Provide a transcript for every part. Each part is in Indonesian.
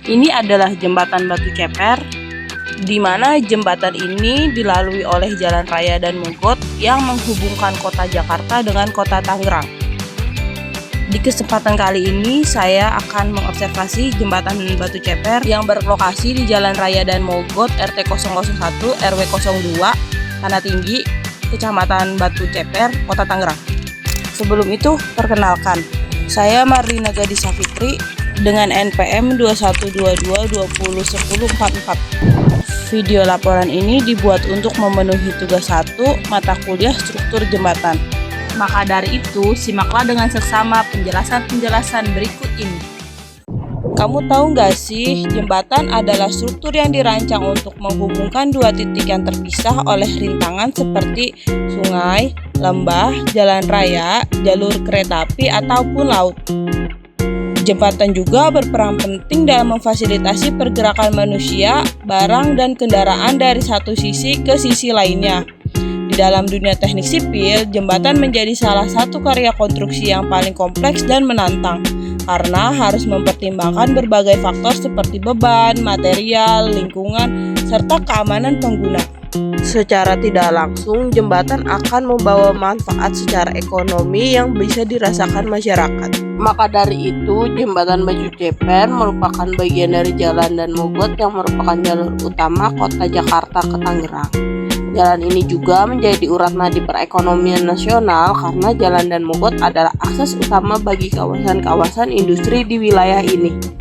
Ini adalah jembatan Batu Ceper, di mana jembatan ini dilalui oleh jalan raya dan mogot yang menghubungkan kota Jakarta dengan kota Tangerang. Di kesempatan kali ini saya akan mengobservasi jembatan Batu Ceper yang berlokasi di Jalan Raya dan Mogot RT 001 RW 02 Tanah Tinggi, Kecamatan Batu Ceper, Kota Tangerang. Sebelum itu, perkenalkan, saya Marlina Gadisa Fitri dengan NPM 2122201044. Video laporan ini dibuat untuk memenuhi tugas 1 mata kuliah struktur jembatan. Maka dari itu, simaklah dengan seksama penjelasan-penjelasan berikut ini. Kamu tahu nggak sih, jembatan adalah struktur yang dirancang untuk menghubungkan dua titik yang terpisah oleh rintangan seperti sungai, lembah, jalan raya, jalur kereta api, ataupun laut. Jembatan juga berperan penting dalam memfasilitasi pergerakan manusia, barang, dan kendaraan dari satu sisi ke sisi lainnya. Dalam dunia teknik sipil, jembatan menjadi salah satu karya konstruksi yang paling kompleks dan menantang karena harus mempertimbangkan berbagai faktor seperti beban, material, lingkungan, serta keamanan pengguna. Secara tidak langsung, jembatan akan membawa manfaat secara ekonomi yang bisa dirasakan masyarakat. Maka dari itu, jembatan Batu Ceper merupakan bagian dari Jalan dan Mogot yang merupakan jalur utama kota Jakarta ke Tangerang. Jalan ini juga menjadi urat nadi perekonomian nasional karena Jalan dan Mogot adalah akses utama bagi kawasan-kawasan industri di wilayah ini.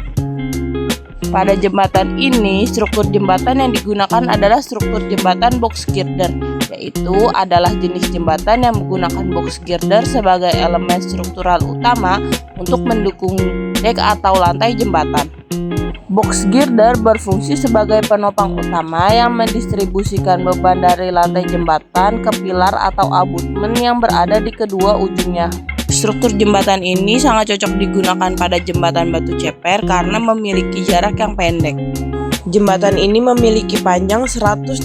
Pada jembatan ini, struktur jembatan yang digunakan adalah struktur jembatan box girder, yaitu adalah jenis jembatan yang menggunakan box girder sebagai elemen struktural utama untuk mendukung dek atau lantai jembatan. Box girder berfungsi sebagai penopang utama yang mendistribusikan beban dari lantai jembatan ke pilar atau abutmen yang berada di kedua ujungnya. Struktur jembatan ini sangat cocok digunakan pada jembatan Batu Ceper karena memiliki jarak yang pendek. Jembatan ini memiliki panjang 130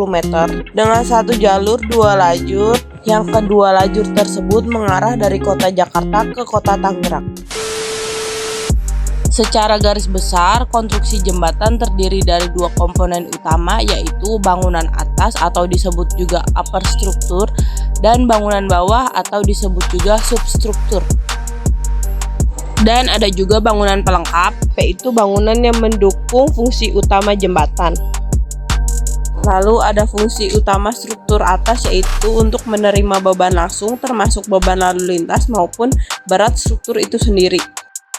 meter dengan satu jalur 2 lajur, yang kedua lajur tersebut mengarah dari kota Jakarta ke kota Tangerang. Secara garis besar, konstruksi jembatan terdiri dari dua komponen utama, yaitu bangunan atas atau disebut juga upper struktur dan bangunan bawah atau disebut juga substruktur. Dan ada juga bangunan pelengkap, yaitu bangunan yang mendukung fungsi utama jembatan. Lalu ada fungsi utama struktur atas, yaitu untuk menerima beban langsung termasuk beban lalu lintas maupun berat struktur itu sendiri.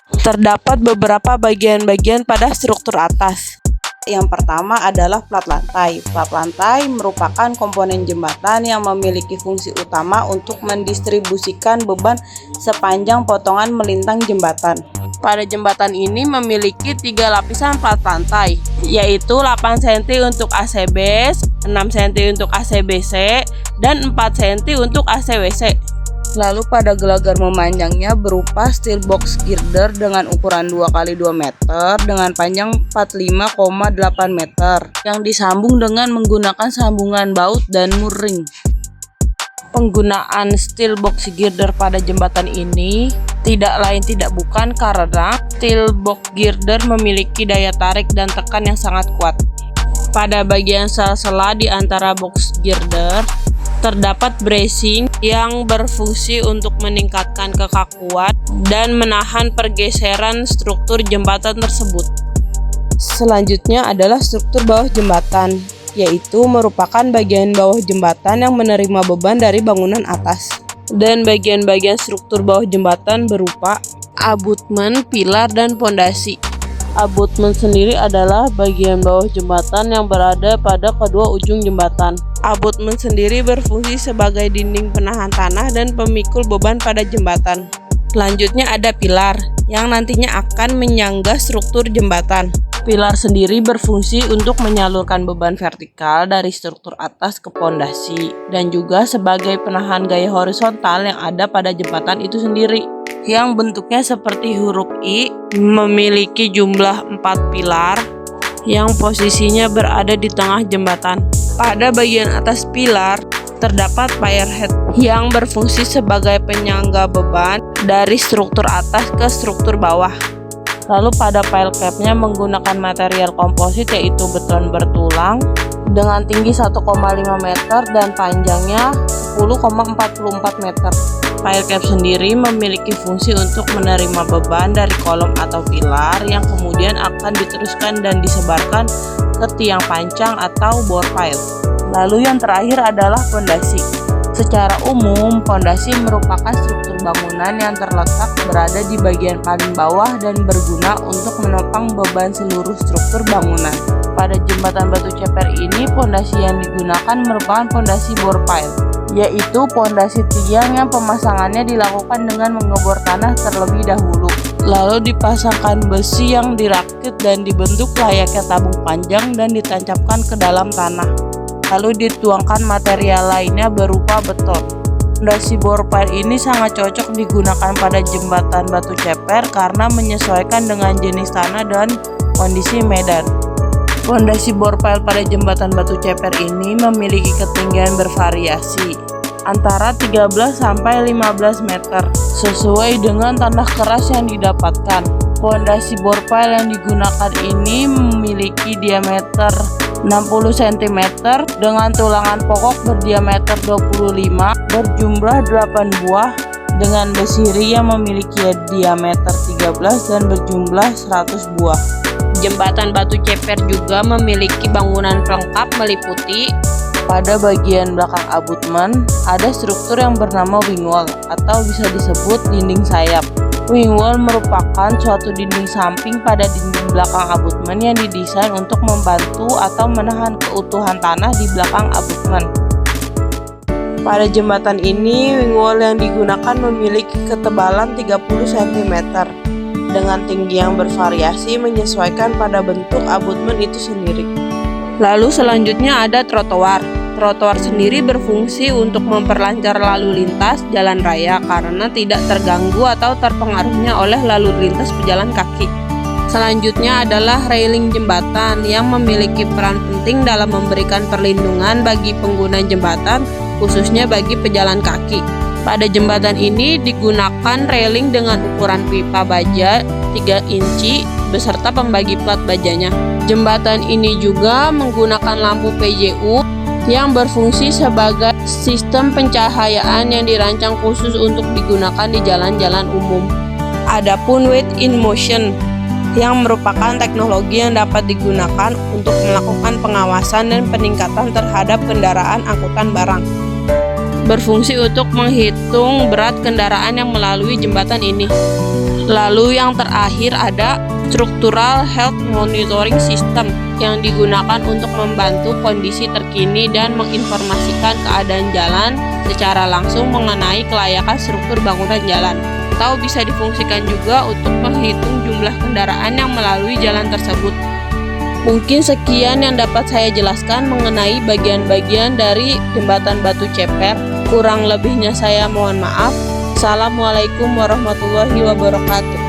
Terdapat beberapa bagian-bagian pada struktur atas. Yang pertama adalah plat lantai. Plat lantai merupakan komponen jembatan yang memiliki fungsi utama untuk mendistribusikan beban sepanjang potongan melintang jembatan. Pada jembatan ini memiliki 3 lapisan plat lantai, yaitu 8 cm untuk ACB, 6 cm untuk ACBC, dan 4 cm untuk ACWC. Lalu pada gelagar memanjangnya berupa steel box girder dengan ukuran 2x2 meter dengan panjang 45,8 meter yang disambung dengan menggunakan sambungan baut dan mur-ring. Penggunaan steel box girder pada jembatan ini tidak lain tidak bukan karena steel box girder memiliki daya tarik dan tekan yang sangat kuat. Pada bagian sela-sela di antara box girder terdapat bracing yang berfungsi untuk meningkatkan kekakuan dan menahan pergeseran struktur jembatan tersebut. Selanjutnya adalah struktur bawah jembatan, yaitu merupakan bagian bawah jembatan yang menerima beban dari bangunan atas. Dan bagian-bagian struktur bawah jembatan berupa abutmen, pilar, dan pondasi. Abutmen sendiri adalah bagian bawah jembatan yang berada pada kedua ujung jembatan. Abutmen sendiri berfungsi sebagai dinding penahan tanah dan pemikul beban pada jembatan. Selanjutnya ada pilar yang nantinya akan menyangga struktur jembatan. Pilar sendiri berfungsi untuk menyalurkan beban vertikal dari struktur atas ke pondasi dan juga sebagai penahan gaya horizontal yang ada pada jembatan itu sendiri, yang bentuknya seperti huruf I, memiliki jumlah 4 pilar yang posisinya berada di tengah jembatan. Pada bagian atas pilar terdapat pierhead yang berfungsi sebagai penyangga beban dari struktur atas ke struktur bawah. Lalu pada pile capnya menggunakan material komposit yaitu beton bertulang dengan tinggi 1,5 meter dan panjangnya 10,44 meter. Pile cap sendiri memiliki fungsi untuk menerima beban dari kolom atau pilar yang kemudian akan diteruskan dan disebarkan ke tiang pancang atau bore pile. Lalu yang terakhir adalah pondasi. Secara umum, pondasi merupakan struktur bangunan yang terletak berada di bagian paling bawah dan berguna untuk menopang beban seluruh struktur bangunan. Pada jembatan batu ceper ini, pondasi yang digunakan merupakan pondasi bore pile, yaitu pondasi tiang yang pemasangannya dilakukan dengan mengebor tanah terlebih dahulu. Lalu dipasangkan besi yang dirakit dan dibentuk layaknya tabung panjang dan ditancapkan ke dalam tanah. Lalu dituangkan material lainnya berupa beton. Pondasi bore pile ini sangat cocok digunakan pada jembatan batu ceper karena menyesuaikan dengan jenis tanah dan kondisi medan. Pondasi bore pile pada jembatan batu ceper ini memiliki ketinggian bervariasi antara 13 sampai 15 meter sesuai dengan tanah keras yang didapatkan. Pondasi bore pile yang digunakan ini memiliki diameter 60 cm dengan tulangan pokok berdiameter 25 berjumlah 8 buah dengan besi ri yang memiliki diameter 13 dan berjumlah 100 buah. Jembatan batu ceper juga memiliki bangunan pelengkap meliputi pada bagian belakang abutmen ada struktur yang bernama wing wall atau bisa disebut dinding sayap. Wing wall merupakan suatu dinding samping pada dinding belakang abutmen yang didesain untuk membantu atau menahan keutuhan tanah di belakang abutmen. Pada jembatan ini, wing wall yang digunakan memiliki ketebalan 30 cm dengan tinggi yang bervariasi menyesuaikan pada bentuk abutmen itu sendiri. Lalu selanjutnya ada trotoar. Trotoar sendiri berfungsi untuk memperlancar lalu lintas jalan raya karena tidak terganggu atau terpengaruhnya oleh lalu lintas pejalan kaki. Selanjutnya adalah railing jembatan yang memiliki peran penting dalam memberikan perlindungan bagi pengguna jembatan, khususnya bagi pejalan kaki. Pada jembatan ini digunakan railing dengan ukuran pipa baja 3 inci beserta pembagi plat bajanya. Jembatan ini juga menggunakan lampu PJU yang berfungsi sebagai sistem pencahayaan yang dirancang khusus untuk digunakan di jalan-jalan umum. Adapun wait in motion yang merupakan teknologi yang dapat digunakan untuk melakukan pengawasan dan peningkatan terhadap kendaraan angkutan barang. Berfungsi untuk menghitung berat kendaraan yang melalui jembatan ini. Lalu yang terakhir ada Structural Health Monitoring System yang digunakan untuk membantu kondisi terkini dan menginformasikan keadaan jalan secara langsung mengenai kelayakan struktur bangunan jalan. Atau bisa difungsikan juga untuk menghitung jumlah kendaraan yang melalui jalan tersebut. Mungkin sekian yang dapat saya jelaskan mengenai bagian-bagian dari jembatan batu ceper. Kurang lebihnya saya mohon maaf. Assalamualaikum warahmatullahi wabarakatuh.